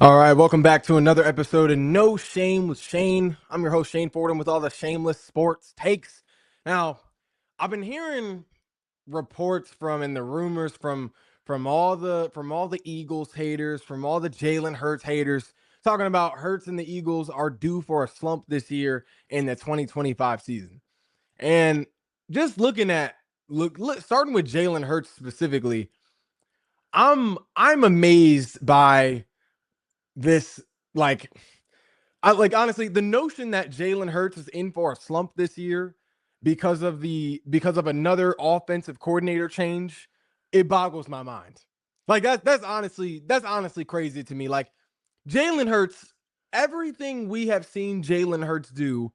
All right, welcome back to another episode of No Shame with Shane. I'm your host, Shane Fordham, with all the shameless sports takes. Now, I've been hearing reports from and the rumors from all the Eagles haters, from all the Jalen Hurts haters, talking about Hurts and the Eagles are due for a slump this year in the 2025 season. And just looking at starting with Jalen Hurts specifically, I'm amazed by this like honestly, the notion that Jalen Hurts is in for a slump this year because of another offensive coordinator change, it boggles my mind. Like that's honestly crazy to me. Like Jalen Hurts, everything we have seen Jalen Hurts do,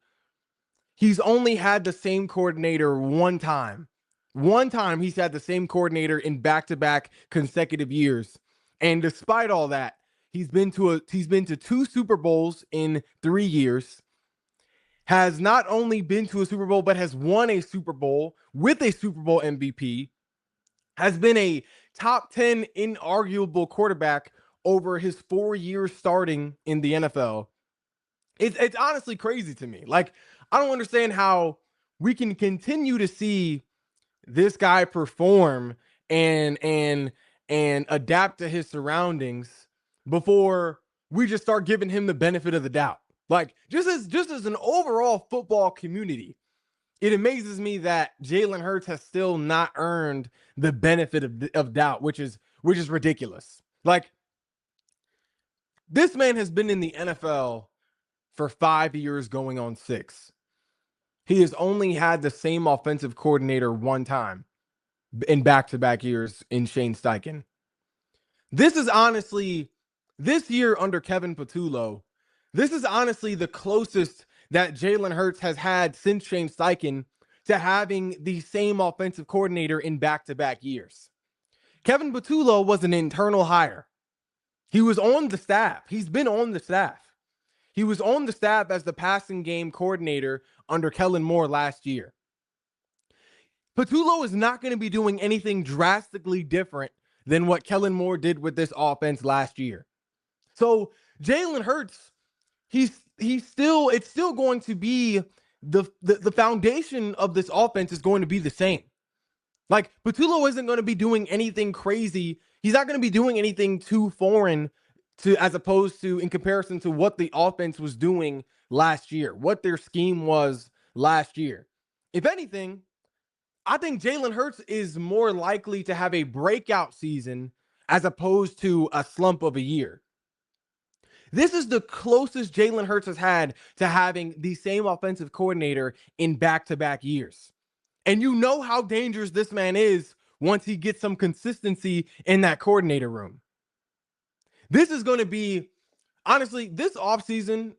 he's only had the same coordinator one time. One time he's had the same coordinator in back-to-back consecutive years. And despite all that, he's been to two Super Bowls in 3 years. Has not only been to a Super Bowl but has won a Super Bowl with a Super Bowl MVP. Has been a top 10 inarguable quarterback over his 4 years starting in the NFL. It's honestly crazy to me. Like, I don't understand how we can continue to see this guy perform and adapt to his surroundings before we just start giving him the benefit of the doubt. Like, just as an overall football community, it amazes me that Jalen Hurts has still not earned the benefit of doubt, which is ridiculous. Like, this man has been in the NFL for 5 years going on 6. He has only had the same offensive coordinator one time in back-to-back years in Shane Steichen. This is honestly, this year under Kevin Patullo, this is honestly the closest that Jalen Hurts has had since Shane Steichen to having the same offensive coordinator in back-to-back years. Kevin Patullo was an internal hire. He was on the staff. He's been on the staff. He was on the staff as the passing game coordinator under Kellen Moore last year. Patullo is not going to be doing anything drastically different than what Kellen Moore did with this offense last year. So Jalen Hurts, it's still going to be the foundation of this offense is going to be the same. Like, Patullo isn't going to be doing anything crazy. He's not going to be doing anything too foreign as opposed to in comparison to what the offense was doing last year, what their scheme was last year. If anything, I think Jalen Hurts is more likely to have a breakout season as opposed to a slump of a year. This is the closest Jalen Hurts has had to having the same offensive coordinator in back-to-back years. And you know how dangerous this man is once he gets some consistency in that coordinator room. This is going to be, honestly, this offseason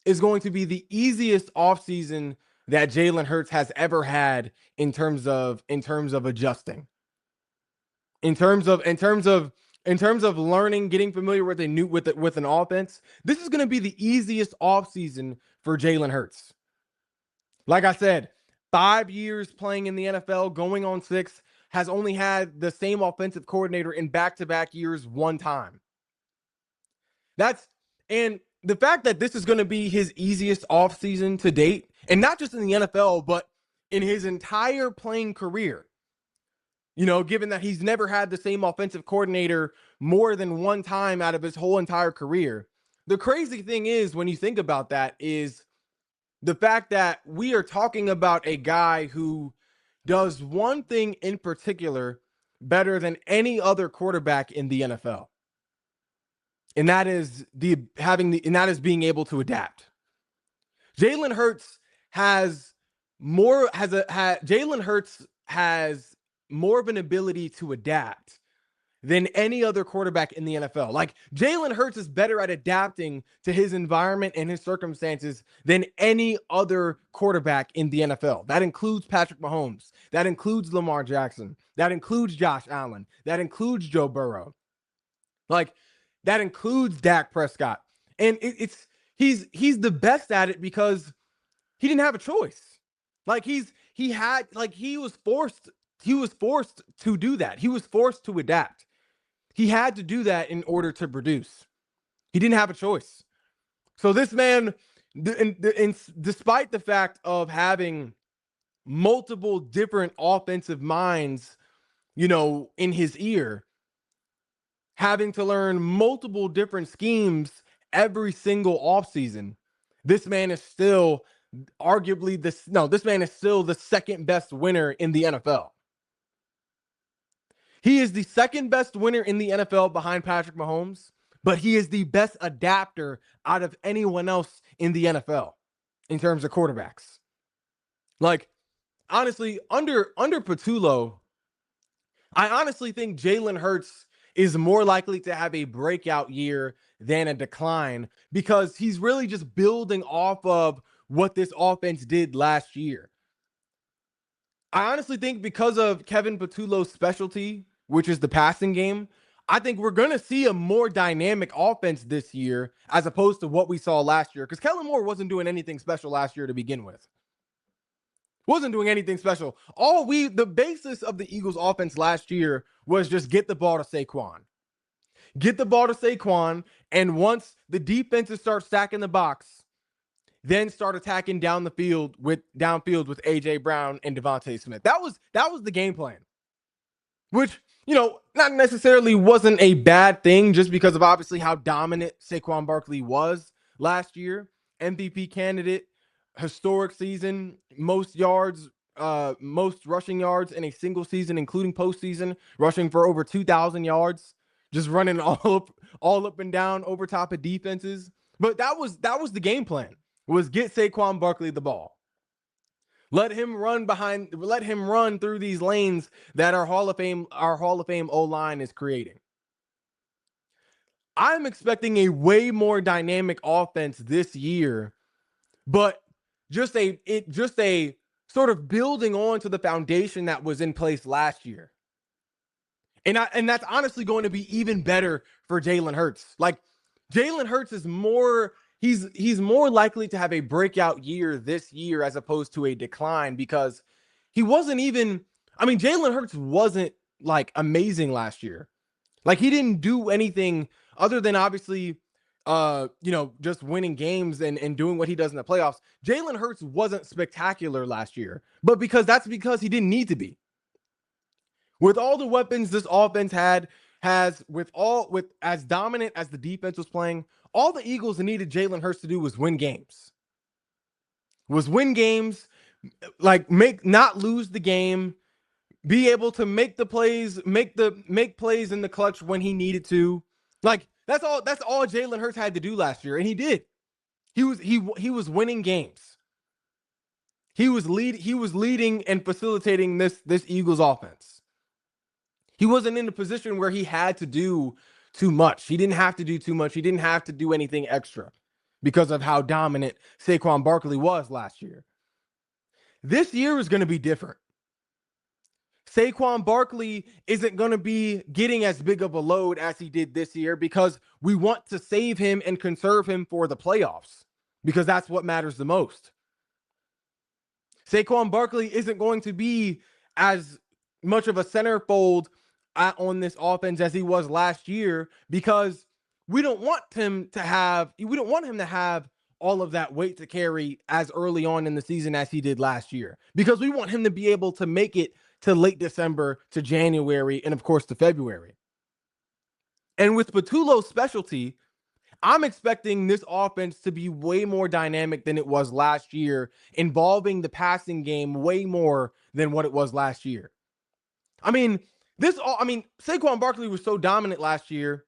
is going to be the easiest offseason that Jalen Hurts has ever had in terms of adjusting. In terms of learning, getting familiar with with an offense, this is going to be the easiest offseason for Jalen Hurts. Like I said, 5 years playing in the NFL, going on 6, has only had the same offensive coordinator in back-to-back years one time. And the fact that this is going to be his easiest offseason to date, and not just in the NFL, but in his entire playing career, given that he's never had the same offensive coordinator more than one time out of his whole entire career. The crazy thing is, when you think about that, is the fact that we are talking about a guy who does one thing in particular better than any other quarterback in the NFL. And that is being able to adapt. Jalen Hurts has more of an ability to adapt than any other quarterback in the NFL. Like, Jalen Hurts is better at adapting to his environment and his circumstances than any other quarterback in the NFL. That includes Patrick Mahomes. That includes Lamar Jackson. That includes Josh Allen. That includes Joe Burrow. Like, that includes Dak Prescott. And he's the best at it because he didn't have a choice. Like, he was forced to do that. He was forced to adapt. He had to do that in order to produce. He didn't have a choice. So this man, despite the fact of having multiple different offensive minds, in his ear, having to learn multiple different schemes every single offseason, this man is still this man is still the second best winner in the NFL. He is the second best winner in the NFL behind Patrick Mahomes, but he is the best adapter out of anyone else in the NFL in terms of quarterbacks. Like, honestly, under Patullo, I honestly think Jalen Hurts is more likely to have a breakout year than a decline because he's really just building off of what this offense did last year. I honestly think because of Kevin Patullo's specialty, which is the passing game, I think we're going to see a more dynamic offense this year as opposed to what we saw last year. Because Kellen Moore wasn't doing anything special last year to begin with. Wasn't doing anything special. The basis of the Eagles offense last year was just get the ball to Saquon. Get the ball to Saquon, and once the defenses start stacking the box, then start attacking downfield with AJ Brown and Devontae Smith. That was the game plan. Which, not necessarily wasn't a bad thing just because of obviously how dominant Saquon Barkley was last year. MVP candidate, historic season, most rushing yards in a single season, including postseason, rushing for over 2,000 yards, just running all up and down over top of defenses. But that was the game plan, was get Saquon Barkley the ball. Let him run through these lanes that our Hall of Fame O-line is creating. I'm expecting a way more dynamic offense this year, but just a sort of building on to the foundation that was in place last year. And that's honestly going to be even better for Jalen Hurts. Like, Jalen Hurts is he's more likely to have a breakout year this year as opposed to a decline because Jalen Hurts wasn't like amazing last year. Like, he didn't do anything other than obviously just winning games and doing what he does in the playoffs. Jalen Hurts wasn't spectacular last year, but because he didn't need to be. With all the weapons this offense has as dominant as the defense was playing, all the Eagles needed Jalen Hurts to do was win games. Like not lose the game, be able to make the plays, make plays in the clutch when he needed to. Like, that's all Jalen Hurts had to do last year, and he did. He was winning games. He was leading and facilitating this Eagles offense. He wasn't in a position where he had to do too much. He didn't have to do too much. He didn't have to do anything extra because of how dominant Saquon Barkley was last year. This year is going to be different. Saquon Barkley isn't going to be getting as big of a load as he did this year because we want to save him and conserve him for the playoffs because that's what matters the most. Saquon Barkley isn't going to be as much of a centerfold on this offense as he was last year because we don't want him to have all of that weight to carry as early on in the season as he did last year, because we want him to be able to make it to late December, to January, and of course to February. And with Patullo's specialty, I'm expecting this offense to be way more dynamic than it was last year, involving the passing game way more than what it was last year. Saquon Barkley was so dominant last year.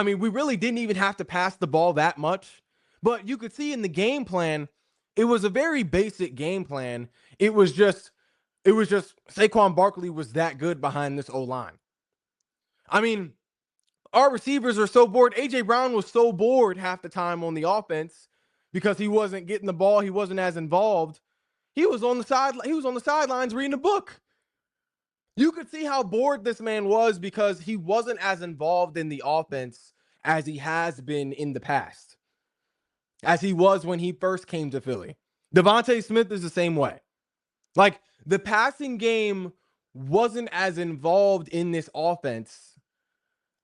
We really didn't even have to pass the ball that much, but you could see in the game plan, it was a very basic game plan. It was just Saquon Barkley was that good behind this O-line. Our receivers are so bored. AJ Brown was so bored half the time on the offense because he wasn't getting the ball. He wasn't as involved. He was on the sidelines reading a book. You could see how bored this man was because he wasn't as involved in the offense as he has been in the past, as he was when he first came to Philly. Devontae Smith is the same way. Like, the passing game wasn't as involved in this offense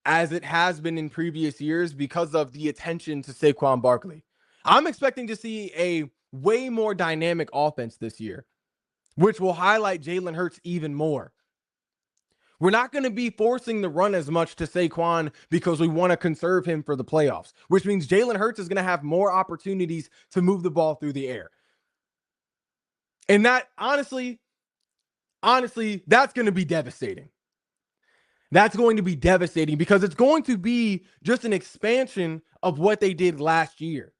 as it has been in previous years because of the attention to Saquon Barkley. I'm expecting to see a way more dynamic offense this year, which will highlight Jalen Hurts even more. We're not going to be forcing the run as much to Saquon because we want to conserve him for the playoffs, which means Jalen Hurts is going to have more opportunities to move the ball through the air. And that, honestly, that's going to be devastating. That's going to be devastating because it's going to be just an expansion of what they did last year.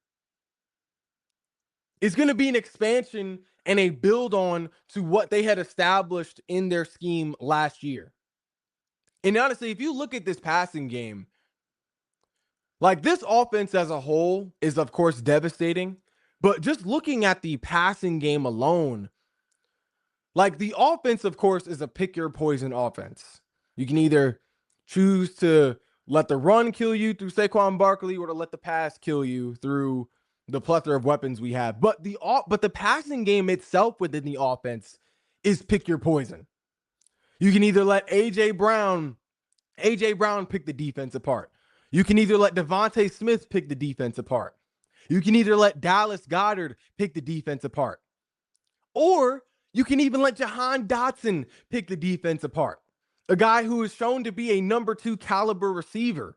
It's going to be an expansion and a build on to what they had established in their scheme last year. And honestly, if you look at this passing game, like this offense as a whole is, of course, devastating. But just looking at the passing game alone, like the offense, of course, is a pick your poison offense. You can either choose to let the run kill you through Saquon Barkley or to let the pass kill you through the plethora of weapons we have. But the passing game itself within the offense is pick your poison. You can either let AJ Brown pick the defense apart. You can either let Devontae Smith pick the defense apart. You can either let Dallas Goedert pick the defense apart. Or you can even let Jahan Dotson pick the defense apart. A guy who is shown to be a number 2 caliber receiver.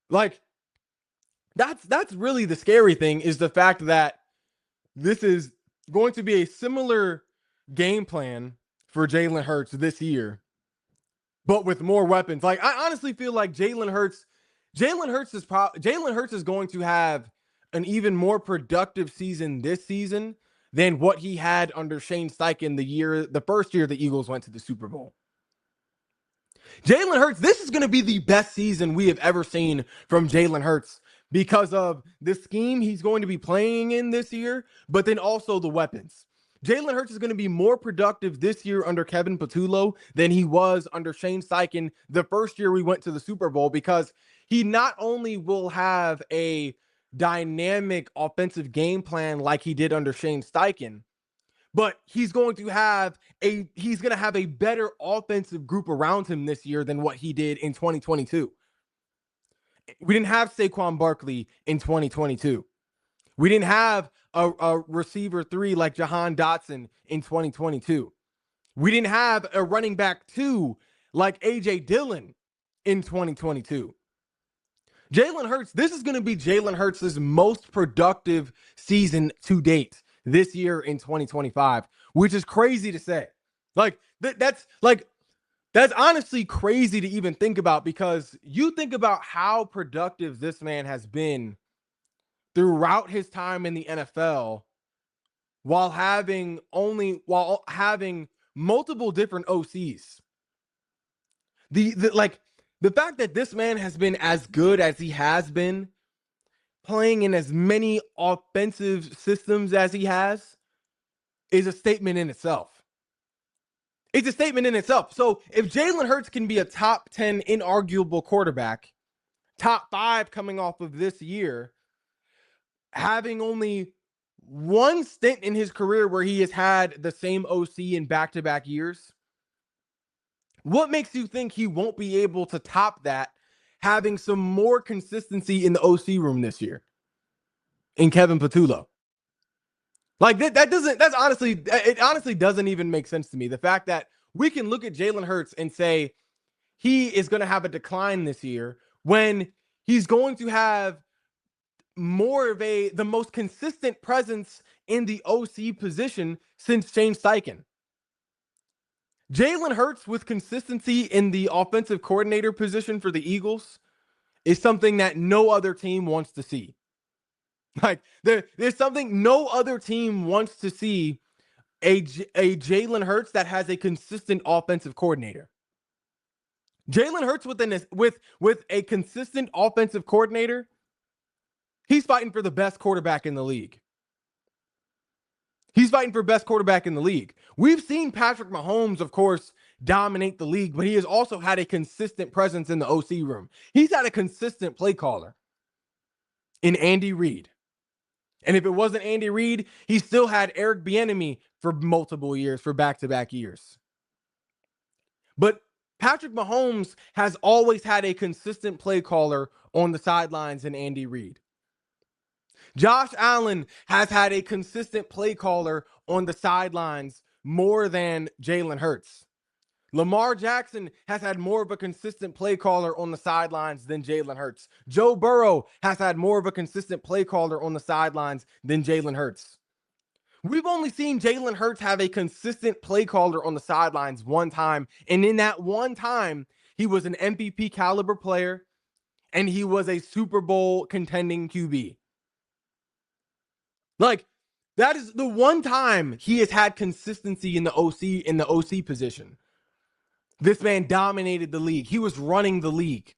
Like, that's really the scary thing, is the fact that this is going to be a similar game plan for Jalen Hurts this year, but with more weapons. Like, I honestly feel like Jalen Hurts is going to have an even more productive season this season than what he had under Shane Steichen the first year the Eagles went to the Super Bowl. Jalen Hurts, this is going to be the best season we have ever seen from Jalen Hurts because of the scheme he's going to be playing in this year, but then also the weapons. Jalen Hurts is going to be more productive this year under Kevin Patullo than he was under Shane Steichen the first year we went to the Super Bowl, because he not only will have a dynamic offensive game plan like he did under Shane Steichen, but he's going to have a better offensive group around him this year than what he did in 2022. We didn't have Saquon Barkley in 2022. We didn't have a receiver 3 like Jahan Dotson in 2022. We didn't have a running back 2 like AJ Dillon in 2022. Jalen Hurts, this is going to be Jalen Hurts' most productive season to date this year in 2025, which is crazy to say. Like, that's honestly crazy to even think about, because you think about how productive this man has been throughout his time in the NFL while having multiple different OCs. The fact that this man has been as good as he has been, playing in as many offensive systems as he has, is a statement in itself. It's a statement in itself. So if Jalen Hurts can be a top 10 inarguable quarterback, top 5 coming off of this year, having only one stint in his career where he has had the same OC in back-to-back years, what makes you think he won't be able to top that, having some more consistency in the OC room this year in Kevin Patullo? Like, it honestly doesn't even make sense to me. The fact that we can look at Jalen Hurts and say he is going to have a decline this year when he's going to have the most consistent presence in the OC position since Shane Steichen. Jalen Hurts with consistency in the offensive coordinator position for the Eagles is something that no other team wants to see. Like, there's something no other team wants to see, a Jalen Hurts that has a consistent offensive coordinator. Jalen Hurts with a consistent offensive coordinator, he's fighting for the best quarterback in the league. He's fighting for best quarterback in the league. We've seen Patrick Mahomes, of course, dominate the league, but he has also had a consistent presence in the OC room. He's had a consistent play caller in Andy Reid. And if it wasn't Andy Reid, he still had Eric Bieniemy for multiple years, for back-to-back years. But Patrick Mahomes has always had a consistent play caller on the sidelines in Andy Reid. Josh Allen has had a consistent play caller on the sidelines more than Jalen Hurts. Lamar Jackson has had more of a consistent play caller on the sidelines than Jalen Hurts. Joe Burrow has had more of a consistent play caller on the sidelines than Jalen Hurts. We've only seen Jalen Hurts have a consistent play caller on the sidelines one time. And in that one time, he was an MVP caliber player and he was a Super Bowl contending QB. Like, that is the one time he has had consistency in the OC position. This man dominated the league. He was running the league.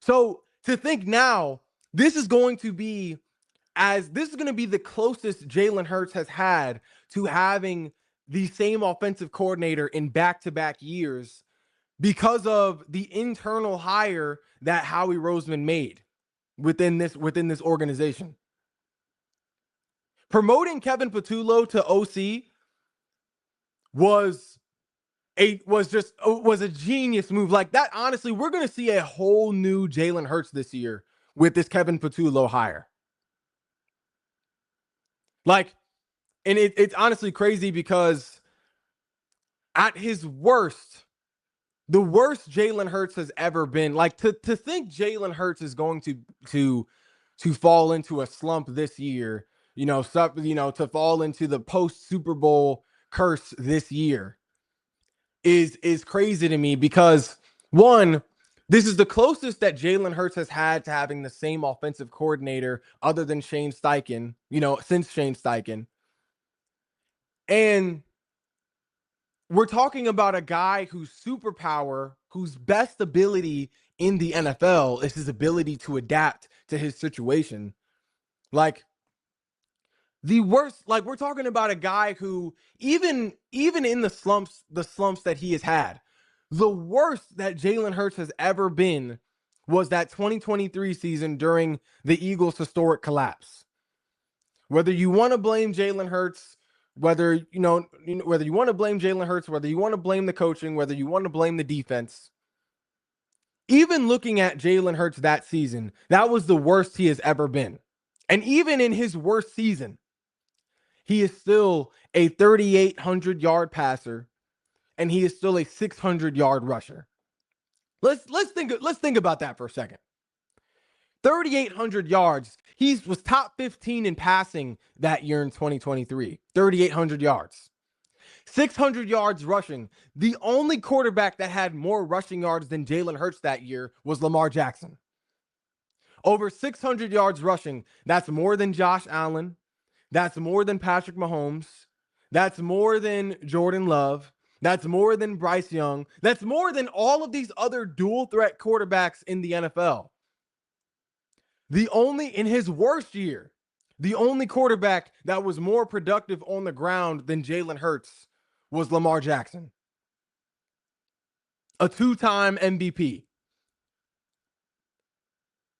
So to think now, this is going to be the closest Jalen Hurts has had to having the same offensive coordinator in back-to-back years because of the internal hire that Howie Roseman made within this organization. Promoting Kevin Patullo to OC was a genius move. Like that, honestly, we're going to see a whole new Jalen Hurts this year with this Kevin Patullo hire. Like, and it's honestly crazy because at his worst, the worst Jalen Hurts has ever been, like to think Jalen Hurts is going to fall into a slump this year, to fall into the post Super Bowl curse this year is crazy to me because one, this is the closest that Jalen Hurts has had to having the same offensive coordinator other than Shane Steichen, since Shane Steichen. And we're talking about a guy whose superpower, whose best ability in the NFL is his ability to adapt to his situation. Like the worst, like we're talking about a guy who even in the slumps that he has had, the worst that Jalen Hurts has ever been was that 2023 season during the Eagles' historic collapse. Whether you want to blame Jalen Hurts, whether you want to blame Jalen Hurts, whether you want to blame the coaching, whether you want to blame the defense, even looking at Jalen Hurts that season, that was the worst he has ever been. And even in his worst season, he is still a 3,800-yard passer, and he is still a 600-yard rusher. Let's think about that for a second. 3,800 yards. He was top 15 in passing that year in 2023. 3,800 yards. 600 yards rushing. The only quarterback that had more rushing yards than Jalen Hurts that year was Lamar Jackson. Over 600 yards rushing. That's more than Josh Allen. That's more than Patrick Mahomes. That's more than Jordan Love. That's more than Bryce Young. That's more than all of these other dual threat quarterbacks in the NFL. In his worst year, the only quarterback that was more productive on the ground than Jalen Hurts was Lamar Jackson, a two-time MVP.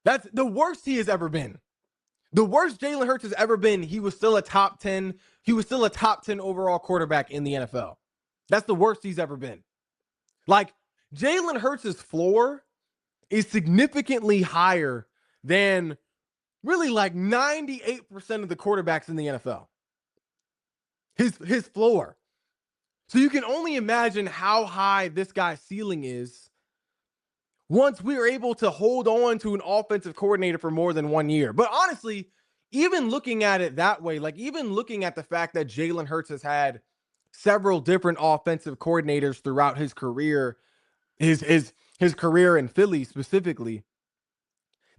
That's the worst he has ever been. The worst Jalen Hurts has ever been, he was still a top 10 overall quarterback in the NFL. That's the worst he's ever been. Like, Jalen Hurts' floor is significantly higher than really like 98% of the quarterbacks in the NFL. His floor. So you can only imagine how high this guy's ceiling is once we are able to hold on to an offensive coordinator for more than 1 year. But honestly, even looking at it that way, like even looking at the fact that Jalen Hurts has had several different offensive coordinators throughout his career, his career in Philly specifically,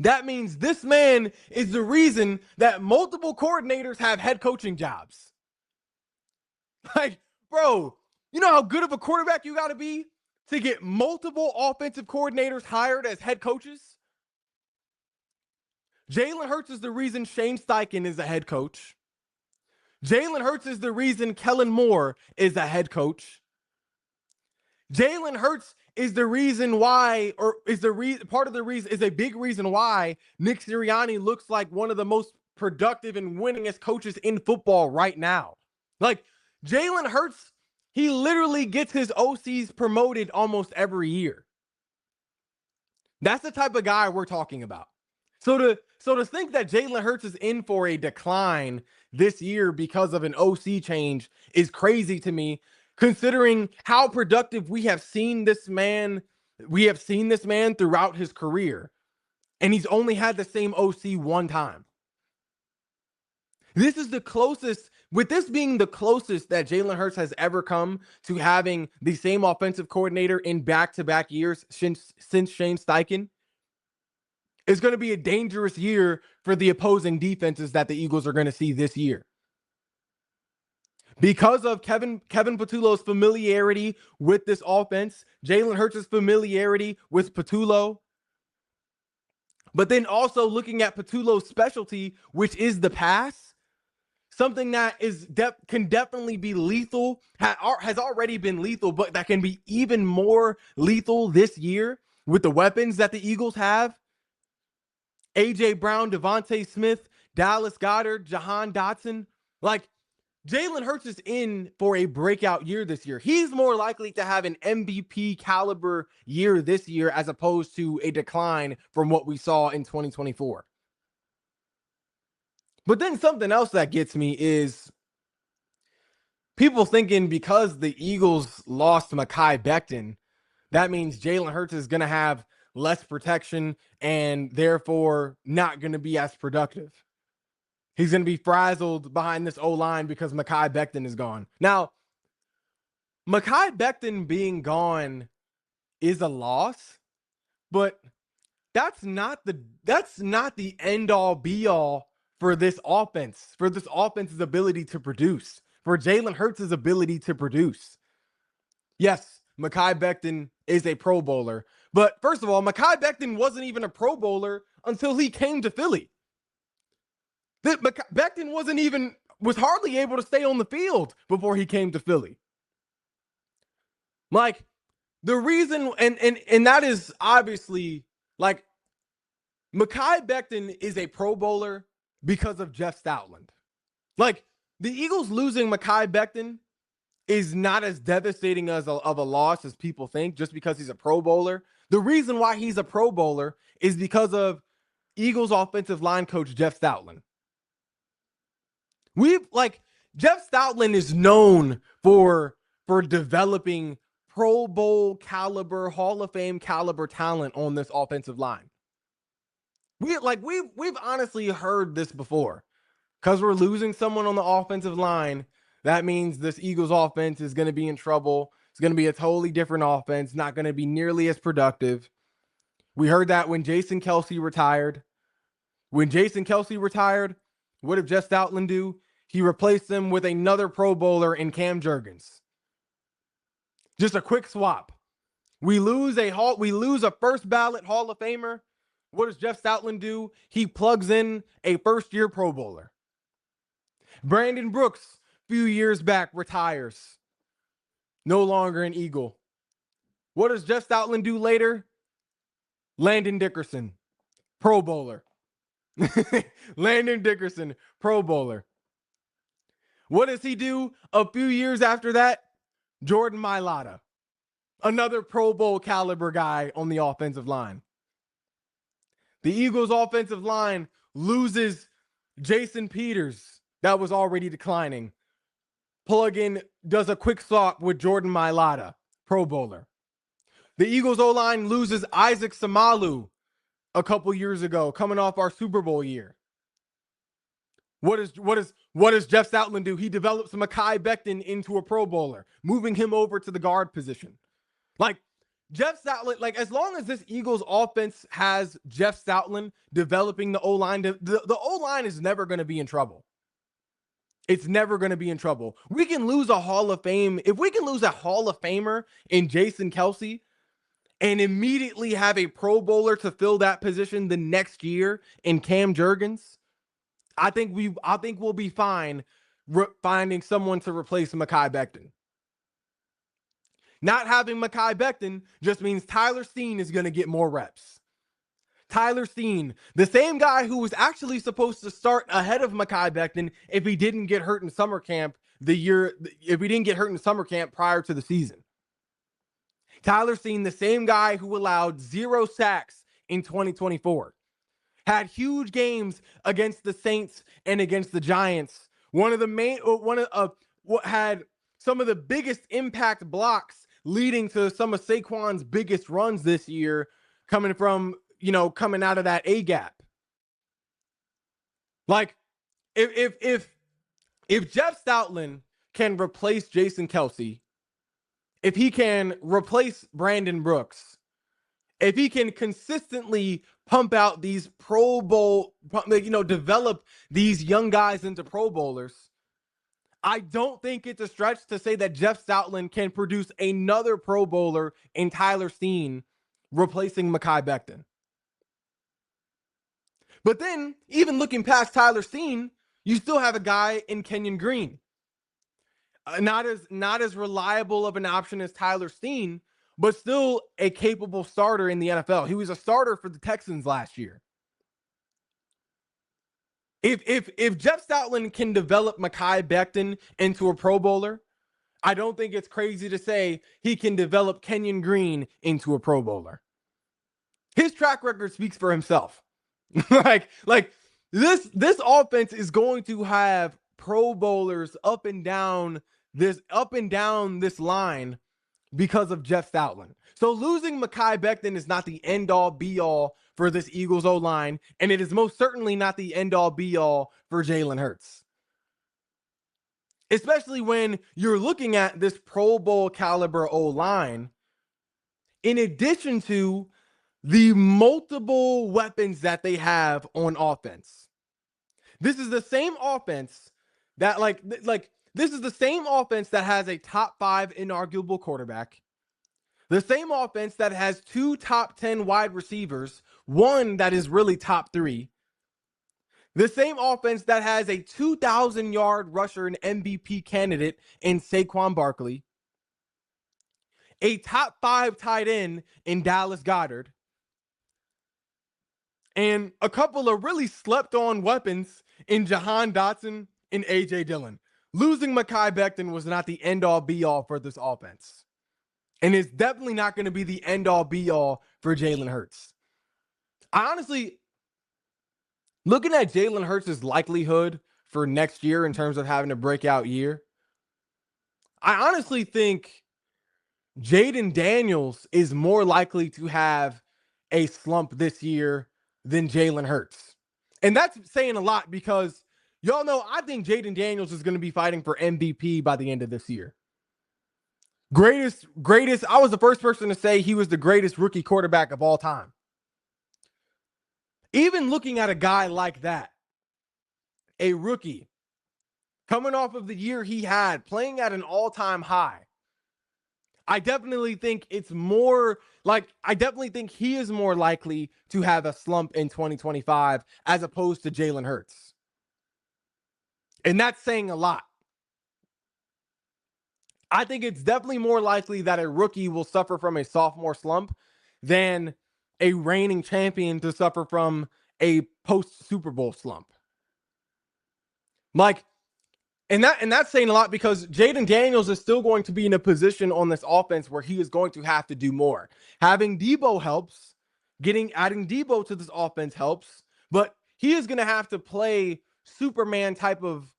that means this man is the reason that multiple coordinators have head coaching jobs. Like, bro, you know how good of a quarterback you got to be to get multiple offensive coordinators hired as head coaches? Jalen Hurts is the reason Shane Steichen is a head coach. Jalen Hurts is the reason Kellen Moore is a head coach. Jalen Hurts is the reason why, or is a big reason why Nick Sirianni looks like one of the most productive and winningest coaches in football right now. Like, Jalen Hurts, He literally gets his OCs promoted almost every year. That's the type of guy we're talking about. So to think that Jalen Hurts is in for a decline this year because of an OC change is crazy to me, considering how productive we have seen this man throughout his career. And he's only had the same OC one time. This is the closest, with this being the closest that Jalen Hurts has ever come to having the same offensive coordinator in back-to-back years since Shane Steichen. It's going to be a dangerous year for the opposing defenses that the Eagles are going to see this year. Because of Kevin Patullo's familiarity with this offense, Jalen Hurts' familiarity with Patullo, but then also looking at Patullo's specialty, which is the pass, something that can definitely be lethal, has already been lethal, but that can be even more lethal this year with the weapons that the Eagles have. A.J. Brown, Devontae Smith, Dallas Goedert, Jahan Dotson. Like, Jalen Hurts is in for a breakout year this year. He's more likely to have an MVP caliber year this year as opposed to a decline from what we saw in 2024. But then something else that gets me is people thinking because the Eagles lost Mekhi Becton, that means Jalen Hurts is going to have less protection and therefore not going to be as productive. He's going to be frazzled behind this O-line because Mekhi Becton is gone. Now, Mekhi Becton being gone is a loss, but that's not the end all be all for this offense's ability to produce, for Jalen Hurts' ability to produce. Yes, Mekhi Becton is a Pro Bowler, but first of all, Mekhi Becton wasn't even a Pro Bowler until he came to Philly. Becton was hardly able to stay on the field before he came to Philly. Like, the reason, and that is obviously, like, Mekhi Becton is a Pro Bowler because of Jeff Stoutland. Like, the Eagles losing Mekhi Becton is not as devastating of a loss as people think just because he's a Pro Bowler. The reason why he's a Pro Bowler is because of Eagles offensive line coach Jeff Stoutland. Jeff Stoutland is known for developing Pro Bowl caliber, Hall of Fame caliber talent on this offensive line. We've honestly heard this before. Because we're losing someone on the offensive line, that means this Eagles offense is going to be in trouble. It's going to be a totally different offense, not going to be nearly as productive. We heard that when Jason Kelce retired. When Jason Kelce retired, what did Jeff Stoutland do? He replaced him with another Pro Bowler in Cam Jurgens. Just a quick swap. We lose a first ballot Hall of Famer. What does Jeff Stoutland do? He plugs in a first-year Pro Bowler. Brandon Brooks, few years back, retires. No longer an Eagle. What does Jeff Stoutland do later? Landon Dickerson, Pro Bowler. Landon Dickerson, Pro Bowler. What does he do a few years after that? Jordan Mailata, another Pro Bowl caliber guy on the offensive line. The Eagles offensive line loses Jason Peters, that was already declining. Plug-in does a quick swap with Jordan Mailata, Pro Bowler. The Eagles O-line loses Isaac Samalu a couple years ago, coming off our Super Bowl year. What does Jeff Stoutland do? He develops Mekhi Becton into a Pro Bowler, moving him over to the guard position. Like, Jeff Stoutland, like, as long as this Eagles offense has Jeff Stoutland developing the O-line, the O-line is never going to be in trouble. It's never going to be in trouble. We can lose a Hall of Fame. If we can lose a Hall of Famer in Jason Kelce and immediately have a Pro Bowler to fill that position the next year in Cam Jurgens, I think we'll be fine finding someone to replace Mekhi Becton. Not having Mekhi Becton just means Tyler Steen is going to get more reps. Tyler Steen, the same guy who was actually supposed to start ahead of Mekhi Becton if he didn't get hurt in summer camp if he didn't get hurt in summer camp prior to the season. Tyler Steen, the same guy who allowed 0 sacks in 2024, had huge games against the Saints and against the Giants. What had some of the biggest impact blocks leading to some of Saquon's biggest runs this year coming out of that A gap. Like, if Jeff Stoutland can replace Jason Kelce, if he can replace Brandon Brooks, if he can consistently pump out these Pro Bowl, develop these young guys into Pro Bowlers, I don't think it's a stretch to say that Jeff Stoutland can produce another Pro Bowler in Tyler Steen replacing Mekhi Becton. But then, even looking past Tyler Steen, you still have a guy in Kenyon Green. Not as reliable of an option as Tyler Steen, but still a capable starter in the NFL. He was a starter for the Texans last year. If Jeff Stoutland can develop Mekhi Becton into a Pro Bowler, I don't think it's crazy to say he can develop Kenyon Green into a Pro Bowler. His track record speaks for himself. like this offense is going to have Pro Bowlers up and down this line because of Jeff Stoutland. So losing Mekhi Becton is not the end-all be-all for this Eagles O-line, and it is most certainly not the end-all be-all for Jalen Hurts. Especially when you're looking at this Pro Bowl caliber O-line, in addition to the multiple weapons that they have on offense. This is the same offense that this is the same offense that has a top 5 inarguable quarterback. The same offense that has 2 top 10 wide receivers, one that is really top 3. The same offense that has a 2,000-yard rusher and MVP candidate in Saquon Barkley. A top 5 tight end in Dallas Goedert. And a couple of really slept-on weapons in Jahan Dotson and A.J. Dillon. Losing Mekhi Becton was not the end-all be-all for this offense. And it's definitely not going to be the end-all be-all for Jalen Hurts. I honestly, looking at Jalen Hurts' likelihood for next year in terms of having a breakout year, I honestly think Jaden Daniels is more likely to have a slump this year than Jalen Hurts. And that's saying a lot because y'all know I think Jaden Daniels is going to be fighting for MVP by the end of this year. Greatest. I was the first person to say he was the greatest rookie quarterback of all time. Even looking at a guy like that, a rookie, coming off of the year he had, playing at an all-time high, I definitely think he is more likely to have a slump in 2025 as opposed to Jalen Hurts. And that's saying a lot. I think it's definitely more likely that a rookie will suffer from a sophomore slump than a reigning champion to suffer from a post-Super Bowl slump. And that's saying a lot because Jaden Daniels is still going to be in a position on this offense where he is going to have to do more. Having Debo helps. Adding Debo to this offense helps. But he is going to have to play Superman type of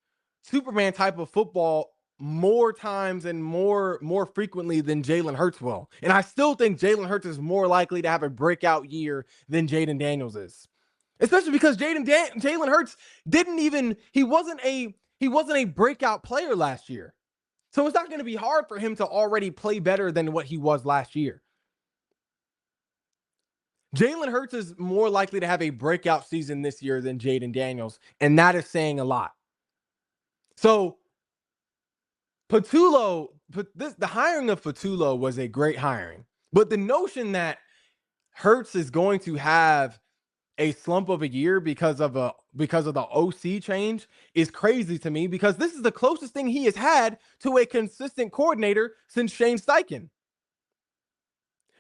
football more times and more frequently than Jalen Hurts will. And I still think Jalen Hurts is more likely to have a breakout year than Jaden Daniels is. Especially because Jalen Hurts he wasn't a breakout player last year. So it's not going to be hard for him to already play better than what he was last year. Jalen Hurts is more likely to have a breakout season this year than Jaden Daniels, and that is saying a lot. So the hiring of Patullo was a great hiring, but the notion that Hurts is going to have a slump of a year because of the OC change is crazy to me because this is the closest thing he has had to a consistent coordinator since Shane Steichen.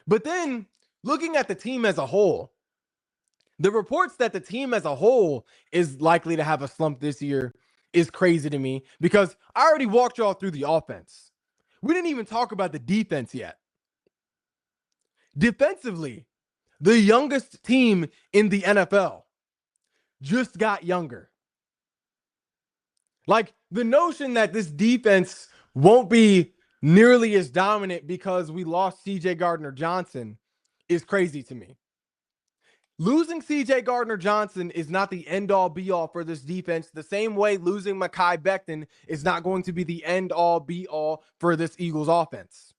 But then looking at the team as a whole, the reports that the team as a whole is likely to have a slump this year is crazy to me because I already walked y'all through the offense. We didn't even talk about the defense yet. Defensively, the youngest team in the NFL just got younger. Like, the notion that this defense won't be nearly as dominant because we lost CJ Gardner-Johnson is crazy to me. Losing CJ Gardner-Johnson is not the end-all be-all for this defense, the same way losing Mekhi Becton is not going to be the end-all be-all for this Eagles offense.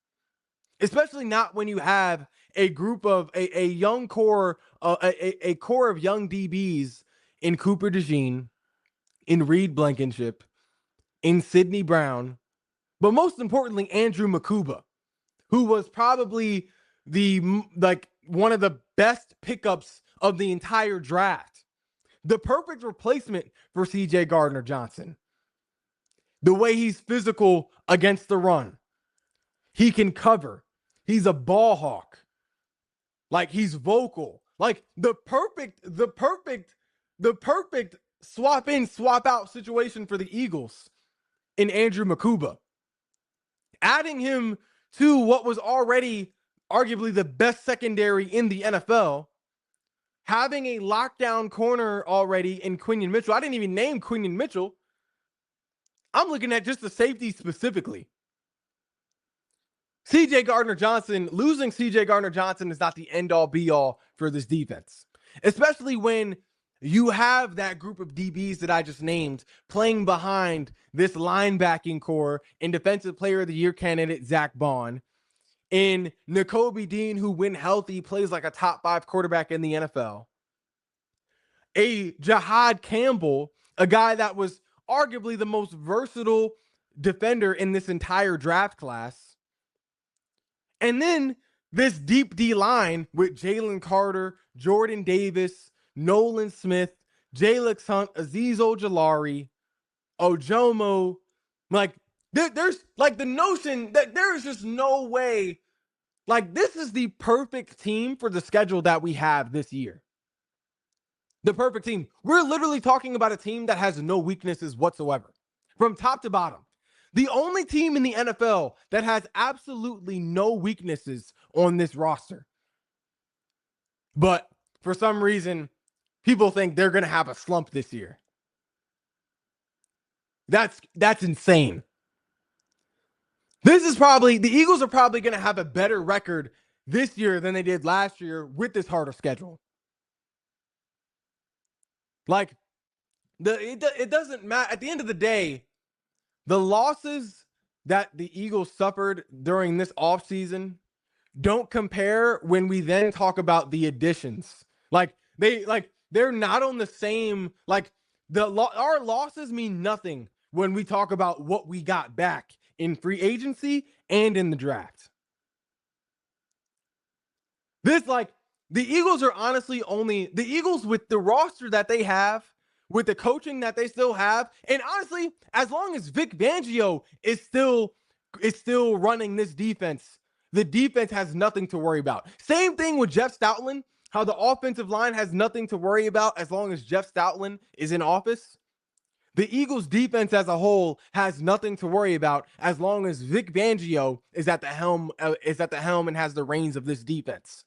Especially not when you have a group of a young core, a core of young DBs in Cooper DeJean, in Reed Blankenship, in Sidney Brown, but most importantly, Andrew Makuba, who was probably one of the best pickups of the entire draft. The perfect replacement for CJ Gardner-Johnson. The way he's physical against the run. He can cover. He's a ball hawk. Like, he's vocal. Like, the perfect swap in, swap out situation for the Eagles in Andrew Makuba. Adding him to what was already arguably the best secondary in the NFL, having a lockdown corner already in Quinion Mitchell. I didn't even name Quinion Mitchell. I'm looking at just the safety specifically. CJ Gardner-Johnson, losing CJ Gardner-Johnson is not the end-all be-all for this defense, especially when you have that group of DBs that I just named playing behind this linebacking core in Defensive Player of the Year candidate Zach Bond, in Nakobe Dean, who when healthy plays like a top 5 quarterback in the NFL, a Jahad Campbell, a guy that was arguably the most versatile defender in this entire draft class, and then this deep D line with Jalen Carter, Jordan Davis, Nolan Smith, Jalex Hunt, Azeez Ojulari, Ojomo. Like, there's like the notion that there is just no way. Like, this is the perfect team for the schedule that we have this year. The perfect team. We're literally talking about a team that has no weaknesses whatsoever from top to bottom. The only team in the NFL that has absolutely no weaknesses on this roster. But for some reason, people think they're going to have a slump this year. That's insane. The Eagles are probably going to have a better record this year than they did last year with this harder schedule. Like, it doesn't matter. At the end of the day, the losses that the Eagles suffered during this offseason don't compare when we then talk about the additions. They're not on the same, our losses mean nothing when we talk about what we got back in free agency and in the draft. The Eagles are honestly the Eagles with the roster that they have, with the coaching that they still have, and honestly, as long as Vic Fangio is still running this defense, the defense has nothing to worry about. Same thing with Jeff Stoutland, how the offensive line has nothing to worry about as long as Jeff Stoutland is in office. The Eagles defense as a whole has nothing to worry about as long as Vic Fangio is at the helm and has the reins of this defense.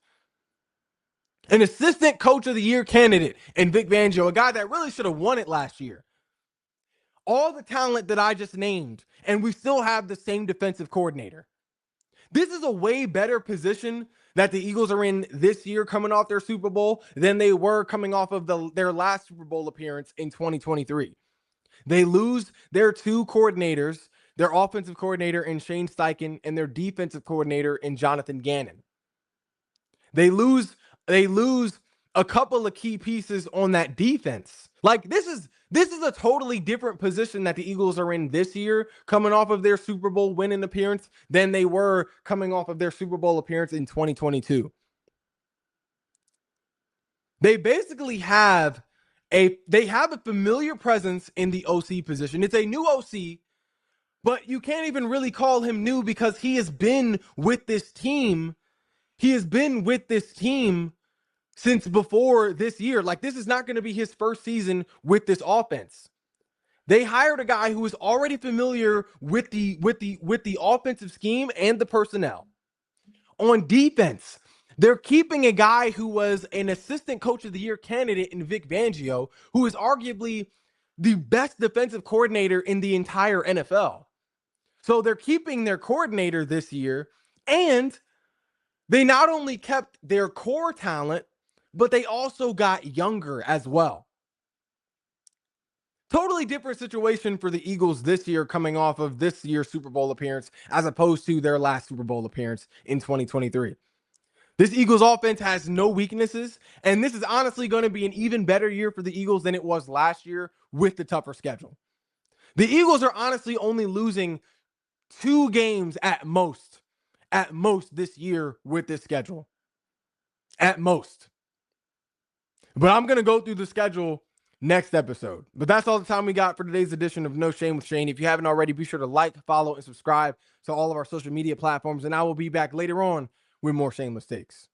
An assistant coach of the year candidate in Vic Fangio, a guy that really should have won it last year. All the talent that I just named, and we still have the same defensive coordinator. This is a way better position that the Eagles are in this year coming off their Super Bowl than they were coming off of their last Super Bowl appearance in 2023. They lose their two coordinators, their offensive coordinator in Shane Steichen and their defensive coordinator in Jonathan Gannon. They lose a couple of key pieces on that defense. Like, this is a totally different position that the Eagles are in this year, coming off of their Super Bowl winning appearance, than they were coming off of their Super Bowl appearance in 2022. They basically have a familiar presence in the OC position. It's a new OC, but you can't even really call him new because he has been with this team. He has been with this team since before this year. Like, this is not going to be his first season with this offense. They hired a guy who was already familiar with the offensive scheme and the personnel. On defense, they're keeping a guy who was an assistant coach of the year candidate in Vic Fangio, who is arguably the best defensive coordinator in the entire NFL. So they're keeping their coordinator this year, and they not only kept their core talent, but they also got younger as well. Totally different situation for the Eagles this year, coming off of this year's Super Bowl appearance as opposed to their last Super Bowl appearance in 2023. This Eagles offense has no weaknesses, and this is honestly going to be an even better year for the Eagles than it was last year with the tougher schedule. The Eagles are honestly only losing 2 games at most this year with this schedule. At most. But I'm going to go through the schedule next episode. But that's all the time we got for today's edition of No Shame with Shane. If you haven't already, be sure to like, follow, and subscribe to all of our social media platforms. And I will be back later on with more shameless takes.